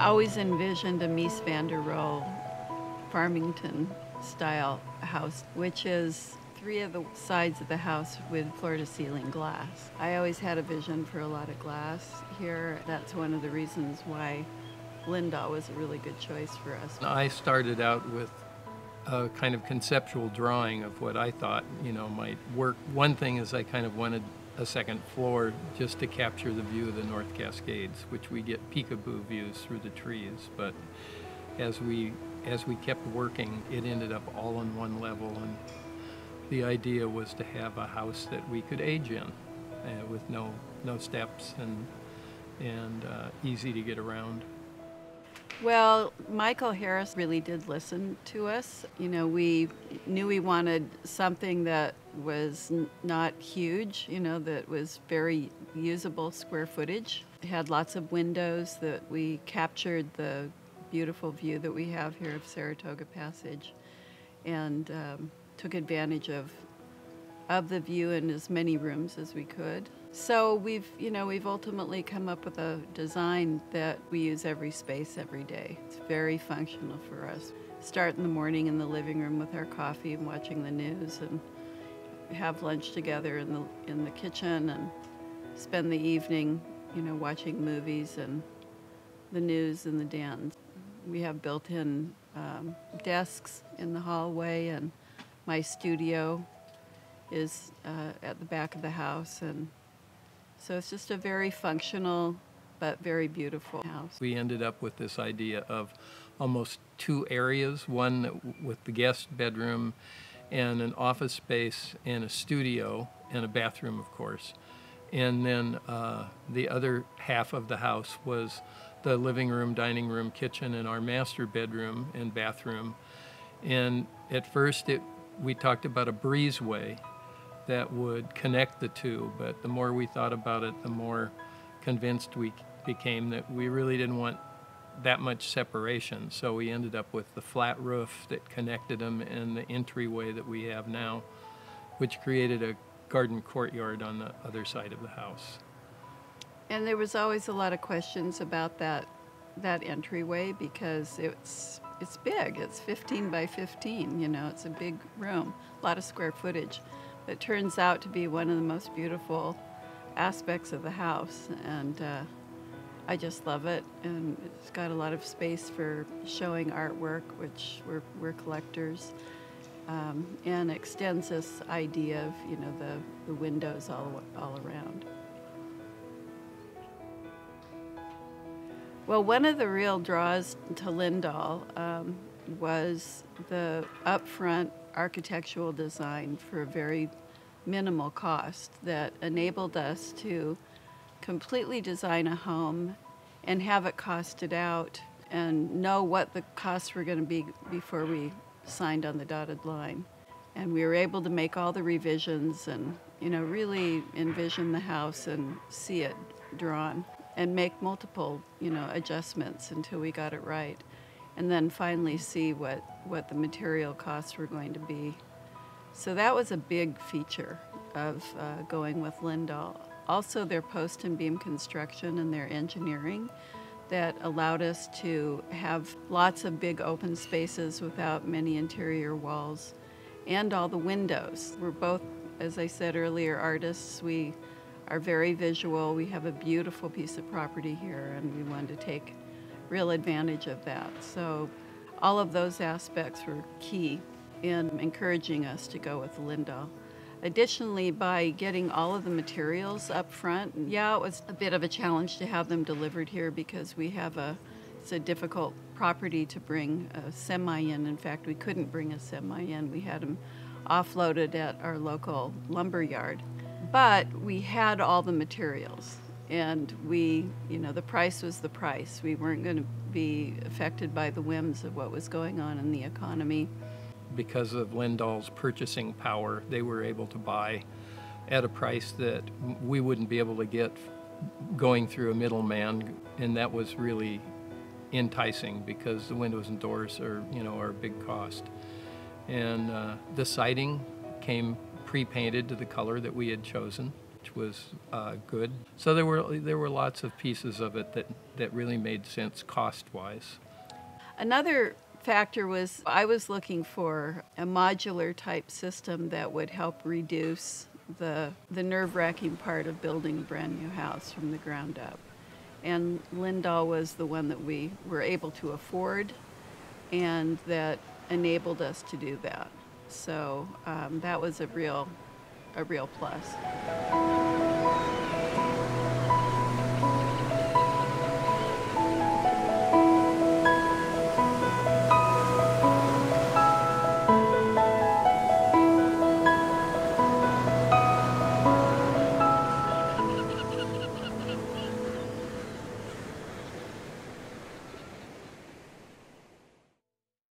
always envisioned a Mies van der Rohe Farmington style house, which is 3 of the sides of the house with floor-to-ceiling glass. I always had a vision for a lot of glass here. That's one of the reasons why Lindal was a really good choice for us. I started out with a kind of conceptual drawing of what I thought, might work. One thing is I kind of wanted a second floor just to capture the view of the North Cascades, which we get peekaboo views through the trees. But as we kept working, it ended up all on one level, and the idea was to have a house that we could age in with no steps and easy to get around. Well, Michael Harris really did listen to us. We knew we wanted something that was not huge, that was very usable square footage. It had lots of windows that we captured the beautiful view that we have here of Saratoga Passage, and took advantage of the view in as many rooms as we could. So we've ultimately come up with a design that we use every space every day. It's very functional for us. Start in the morning in the living room with our coffee and watching the news, and have lunch together in the kitchen, and spend the evening, watching movies and the news in the den. We have built-in desks in the hallway, and my studio is at the back of the house, and so it's just a very functional but very beautiful house. We ended up with this idea of almost 2 areas, one with the guest bedroom and an office space and a studio and a bathroom, of course. And then the other half of the house was the living room, dining room, kitchen, and our master bedroom and bathroom. And at first we talked about a breezeway that would connect the two, but the more we thought about it, the more convinced we became that we really didn't want that much separation. So we ended up with the flat roof that connected them and the entryway that we have now, which created a garden courtyard on the other side of the house. And there was always a lot of questions about that entryway, because it's big. It's 15 by 15, it's a big room, a lot of square footage. It turns out to be one of the most beautiful aspects of the house, and I just love it. And it's got a lot of space for showing artwork, which we're collectors, and extends this idea of the windows all around. Well, one of the real draws to Lindal was the upfront architectural design for a very minimal cost that enabled us to completely design a home and have it costed out and know what the costs were going to be before we signed on the dotted line. And we were able to make all the revisions and really envision the house and see it drawn, and make multiple adjustments until we got it right, and then finally see what the material costs were going to be. So that was a big feature of going with Lindal. Also their post and beam construction and their engineering that allowed us to have lots of big open spaces without many interior walls, and all the windows. We're both, as I said earlier, artists. We are very visual. We have a beautiful piece of property here, and we wanted to take real advantage of that. So all of those aspects were key in encouraging us to go with Lindal. Additionally, by getting all of the materials up front, it was a bit of a challenge to have them delivered here, because it's a difficult property to bring a semi in. In fact, we couldn't bring a semi in. We had them offloaded at our local lumber yard. But we had all the materials, and the price was the price. We weren't going to be affected by the whims of what was going on in the economy. Because of Lindal's purchasing power, they were able to buy at a price that we wouldn't be able to get going through a middleman, and that was really enticing, because the windows and doors are a big cost. And the siding came pre-painted to the color that we had chosen. which was good. So there were lots of pieces of it that really made sense cost-wise. Another factor was I was looking for a modular type system that would help reduce the nerve-wracking part of building a brand new house from the ground up. And Lindal was the one that we were able to afford and that enabled us to do that. So that was a real plus.